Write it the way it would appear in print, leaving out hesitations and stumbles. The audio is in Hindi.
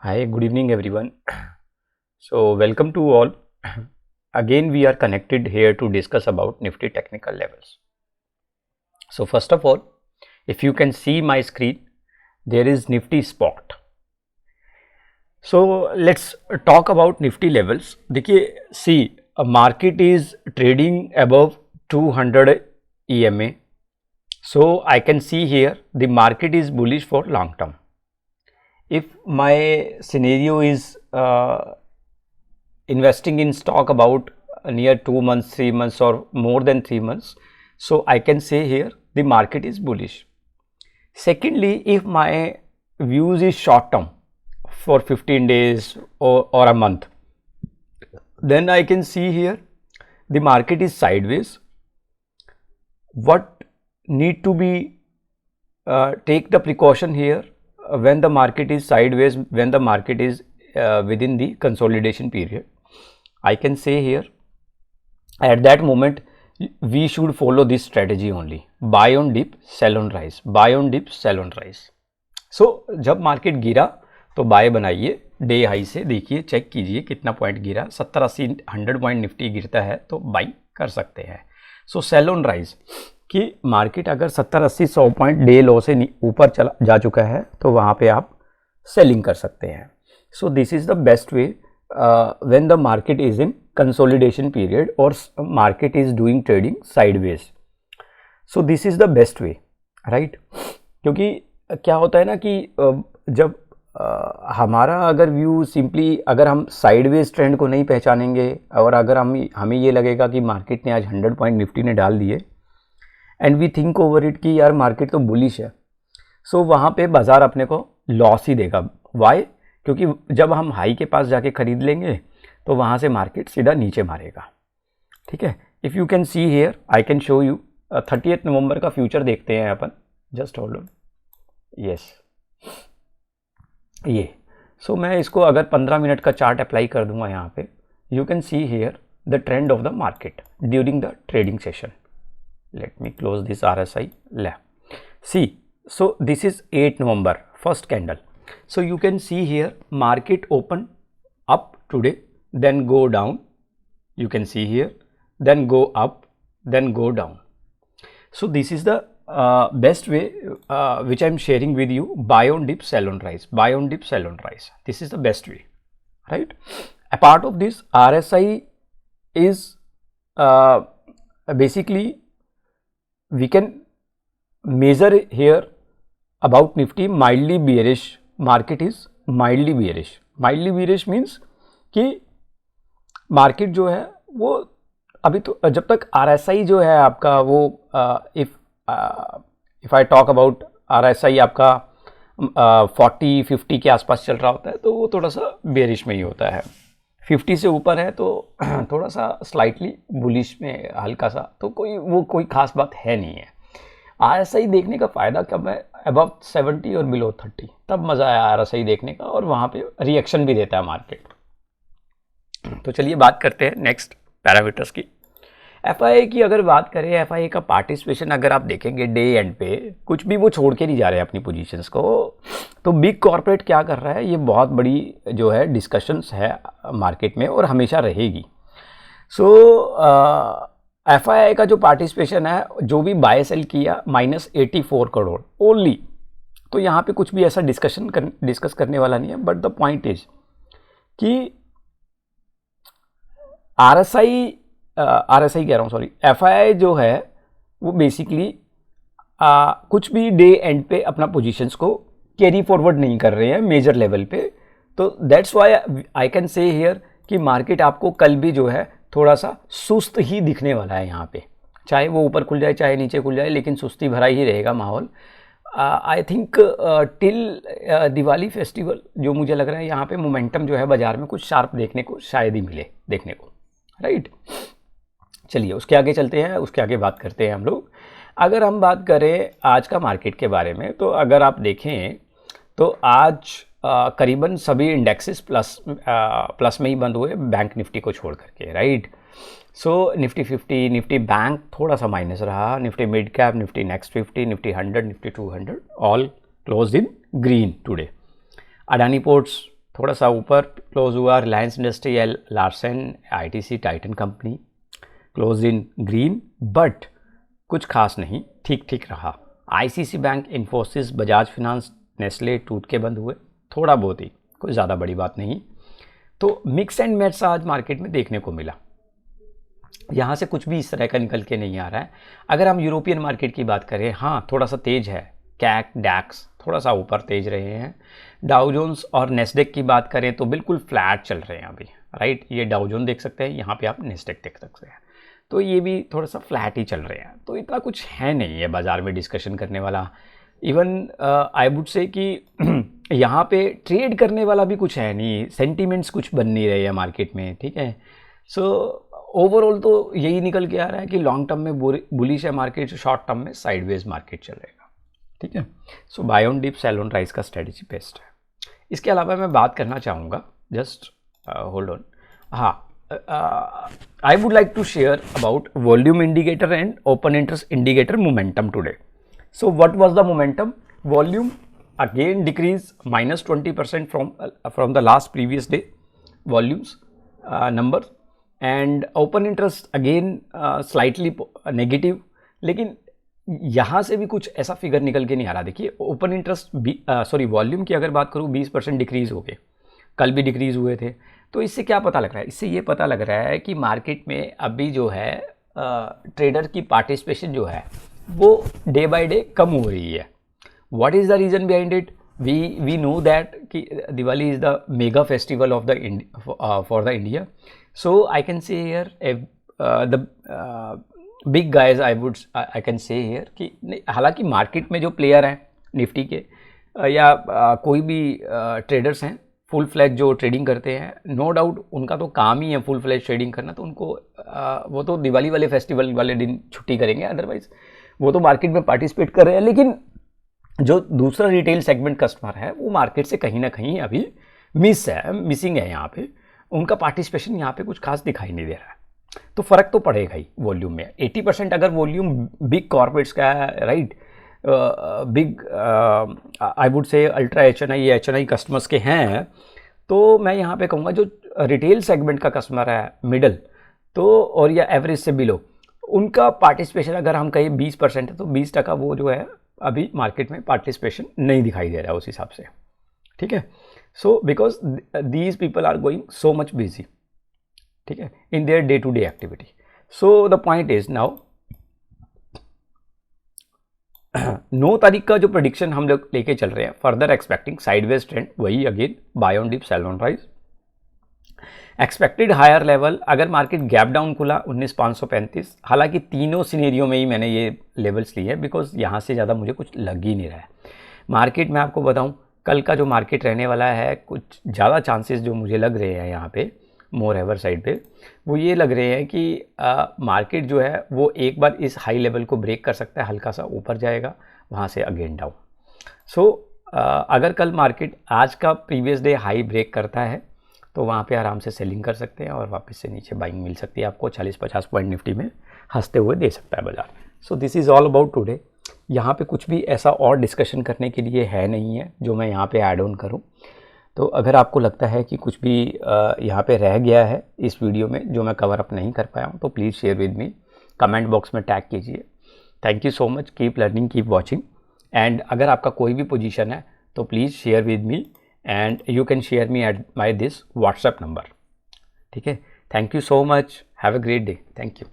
Hi, good evening everyone. So welcome to all. Again we are connected here to discuss about Nifty technical levels. So first of all, if you can see my screen, there is Nifty spot. So let's talk about Nifty levels. देखिए, see, a market is trading above 200 EMA. So I can see here the market is bullish for long term. If my scenario is investing in stock about near 2 months, 3 months or more than 3 months, so I can say here the market is bullish. Secondly, if my views is short term for 15 days or a month, then I can see here the market is sideways. What need to be take the precaution here when the market is sideways, when the market is within the consolidation period, I can say here at that moment we should follow this strategy only: buy on dip, sell on rise, buy on dip, sell on rise. So जब मार्केट गिरा तो बाय बनाइए, डे हाई से देखिए, चेक कीजिए कितना पॉइंट गिरा, 70-80 100 पॉइंट निफ्टी गिरता है तो बाई कर सकते हैं. सो सेल ऑन राइज कि मार्केट अगर 70-80-100 पॉइंट डे लो से ऊपर चला जा चुका है तो वहाँ पे आप सेलिंग कर सकते हैं. So this is the best way when the market is in consolidation period और market is doing trading sideways. So this is the best way, right. क्योंकि क्या होता है ना कि जब हमारा अगर व्यू सिंपली, अगर हम साइडवेज ट्रेंड को नहीं पहचानेंगे और अगर हमें ये लगेगा कि मार्केट ने आज 100 पॉइंट निफ्टी ने डाल दिए and we think over it कि यार मार्केट तो बुलिश है, सो वहाँ पे बाज़ार अपने को लॉस ही देगा. वाई? क्योंकि जब हम हाई के पास जाके ख़रीद लेंगे तो वहाँ से मार्केट सीधा नीचे मारेगा. ठीक है. If you can see here, I can show you 30 नवंबर का फ्यूचर देखते हैं अपन. Just hold on. यस, ये. सो मैं इसको अगर 15 मिनट का चार्ट अप्लाई कर दूंगा यहाँ पे, you can see here the trend of the market during the trading session. Let me close this RSI. See, so this is 8 November, first candle. So you can see here market open up today, then go down. You can see here, then go up, then go down. So this is the best way which I am sharing with you: buy on dip, sell on rise, buy on dip, sell on rise. This is the best way, right? A part of this RSI is basically we can measure here about Nifty mildly bearish. Market is mildly bearish. Mildly bearish means कि मार्केट जो है वो अभी तो, जब तक RSI जो है आपका वो if I talk about RSI आपका 40-50 के आसपास चल रहा होता है तो वो थोड़ा सा बेरिश में ही होता है. 50 से ऊपर है तो थोड़ा सा स्लाइटली बुलिश में हल्का सा, तो कोई खास बात है नहीं है. RSI देखने का फ़ायदा कब है? अबव 70 और बिलो 30, तब मज़ा आया RSI देखने का और वहाँ पे रिएक्शन भी देता है मार्केट. तो चलिए बात करते हैं नेक्स्ट पैरामीटर्स की. FII की अगर बात करें, FII का पार्टिसिपेशन अगर आप देखेंगे डे एंड पे, कुछ भी वो छोड़ के नहीं जा रहे हैं अपनी पोजीशंस को. तो बिग कॉर्पोरेट क्या कर रहा है, ये बहुत बड़ी जो है डिस्कशंस है मार्केट में और हमेशा रहेगी. सो FII का जो पार्टिसिपेशन है, जो भी बाय सेल किया, -84 करोड़ ओनली. तो यहाँ पे कुछ भी ऐसा डिस्कस करने वाला नहीं है. बट द पॉइंट इज कि RSI कह रहा हूँ, सॉरी, FII जो है वो बेसिकली कुछ भी डे एंड पे अपना पोजीशंस को कैरी फॉरवर्ड नहीं कर रहे हैं मेजर लेवल पे. तो that's why I can say here कि मार्केट आपको कल भी जो है थोड़ा सा सुस्त ही दिखने वाला है यहाँ पे. चाहे वो ऊपर खुल जाए चाहे नीचे खुल जाए, लेकिन सुस्ती भरा ही रहेगा माहौल. I think till Diwali festival जो मुझे लग रहा है यहाँ पे मोमेंटम जो है बाज़ार में कुछ शार्प देखने को शायद ही मिले देखने को, राइट. चलिए उसके आगे चलते हैं, उसके आगे बात करते हैं हम लोग. अगर हम बात करें आज का मार्केट के बारे में, तो अगर आप देखें तो आज करीबन सभी इंडेक्सेस प्लस में ही बंद हुए, बैंक निफ्टी को छोड़ करके, राइट. सो निफ्टी 50, निफ्टी बैंक थोड़ा सा माइनस रहा, Nifty mid cap, Nifty next 50, Nifty 100, Nifty 200 all close in green today. Adani ports थोड़ा सा ऊपर क्लोज हुआ Reliance industrial, Larsen, ITC, Titan company close in green, but कुछ खास नहीं, ठीक ठीक रहा। ICC bank, Infosys, Bajaj finance, Nestle टूट के बंद हुए, थोड़ा बहुत ही, कोई ज़्यादा बड़ी बात नहीं। तो मिक्स एंड मैच आज मार्केट में देखने को मिला, यहाँ से कुछ भी इस तरह का निकल के नहीं आ रहा है। अगर हम यूरोपियन मार्केट की बात करें, हाँ थोड़ा सा तेज है, कैक डैक्स थोड़ा सा ऊपर तेज रहे हैं। डाउ जोन्स और नेस्डेक की बात करें तो बिल्कुल फ्लैट चल रहे हैं अभी, राइट। ये डाउ जोन देख सकते हैं, यहाँ पे आप नेस्डेक देख सकते हैं, तो ये भी थोड़ा सा फ्लैट ही चल रहे हैं। तो इतना कुछ है नहीं है बाज़ार में डिस्कशन करने वाला। इवन आई वुड से कि यहाँ पे ट्रेड करने वाला भी कुछ है नहीं, सेंटीमेंट्स कुछ बन नहीं रहे हैं मार्केट में, ठीक है। सो ओवरऑल तो यही निकल के आ रहा है कि लॉन्ग टर्म में बुलिश है मार्केट, शॉर्ट टर्म में साइडवेज मार्केट चलेगा, ठीक है। So buy on dip, sell on rise का स्ट्रेटजी बेस्ट है। इसके अलावा मैं बात करना चाहूँगा, जस्ट होल्ड ऑन, हाँ, I would like to share about volume indicator and open interest indicator momentum today. So what was the momentum? Volume again decrease minus 20% from the last previous day volumes numbers, and open interest again slightly negative. लेकिन यहाँ से भी कुछ ऐसा फिगर निकल के नहीं आ रहा। देखिए ओपन इंटरेस्ट वॉल्यूम की अगर बात करूँ 20% डिक्रीज हो गए, कल भी डिक्रीज हुए थे। तो इससे क्या पता लग रहा है? इससे ये पता लग रहा है कि मार्केट में अभी जो है ट्रेडर की पार्टिसिपेशन जो है वो डे बाय डे कम हो रही है। What is the reason behind it? We know that कि Diwali is the mega festival of the for the India. So I can say here the big guys I can say here कि हालांकि मार्केट में जो प्लेयर हैं निफ्टी के या कोई भी ट्रेडर्स हैं फुल फ्लैज जो ट्रेडिंग करते हैं, नो डाउट उनका तो काम ही है फुल फ्लैज ट्रेडिंग करना, तो उनको वो तो दिवाली वाले फेस्टिवल वाले दिन छुट्टी करेंगे, अदरवाइज वो तो मार्केट में पार्टिसिपेट कर रहे हैं। लेकिन जो दूसरा रिटेल सेगमेंट कस्टमर है वो मार्केट से कहीं ना कहीं अभी मिसिंग है, यहाँ पे उनका पार्टिसिपेशन यहाँ पे कुछ खास दिखाई नहीं दे रहा है। तो फ़र्क तो पड़ेगा ही वॉल्यूम में। 80% अगर वॉल्यूम बिग कॉर्पोरेट्स का है, right, big I would say ultra HNI customers के हैं, तो मैं यहाँ पे कहूँगा जो रिटेल सेगमेंट का कस्टमर है मिडल तो और या एवरेज से बिलो, उनका पार्टिसिपेशन अगर हम कहें 20% है तो 20% वो जो है अभी मार्केट में पार्टिसिपेशन नहीं दिखाई दे रहा है उस हिसाब से, ठीक है। So because these people are going so much busy, ठीक है, in their day to day activity. So the point is now 9 तारीख का जो प्रेडिक्शन हम लोग लेके चल रहे हैं, फर्दर एक्सपेक्टिंग साइडवेज ट्रेंड, वही again buy on dip, sell on rise, expected higher level. अगर मार्केट गैप डाउन खुला 19,535, हालांकि तीनों सिनेरियो में ही मैंने ये लेवल्स लिए हैं बिकॉज यहाँ से ज़्यादा मुझे कुछ लग ही नहीं रहा है मार्केट में। आपको बताऊँ कल का जो मार्केट रहने वाला है, कुछ ज़्यादा चांसेस जो मुझे लग रहे हैं यहाँ पे मोर एवर साइड पे, वो ये लग रहे हैं कि मार्केट जो है वो एक बार इस हाई लेवल को ब्रेक कर सकता है, हल्का सा ऊपर जाएगा, वहाँ से अगेन डाउन। सो अगर कल मार्केट आज का प्रीवियस डे हाई ब्रेक करता है तो वहाँ पे आराम से सेलिंग कर सकते हैं और वापस से नीचे बाइंग मिल सकती है आपको। 40-50 पॉइंट निफ्टी में हंसते हुए दे सकता है बाजार। सो this is all about today. यहाँ पे कुछ भी ऐसा और डिस्कशन करने के लिए है नहीं है जो मैं यहाँ पे ऐड ऑन करूँ। तो अगर आपको लगता है कि कुछ भी यहाँ पे रह गया है इस वीडियो में जो मैं कवर अप नहीं कर पाया हूँ तो please share with me, comment box में टैग कीजिए। Thank you so much, keep learning, keep watching. And अगर आपका कोई भी पोजीशन है तो please share with me and you can share me at my this WhatsApp number, ठीक है। Thank you so much, have a great day, thank you.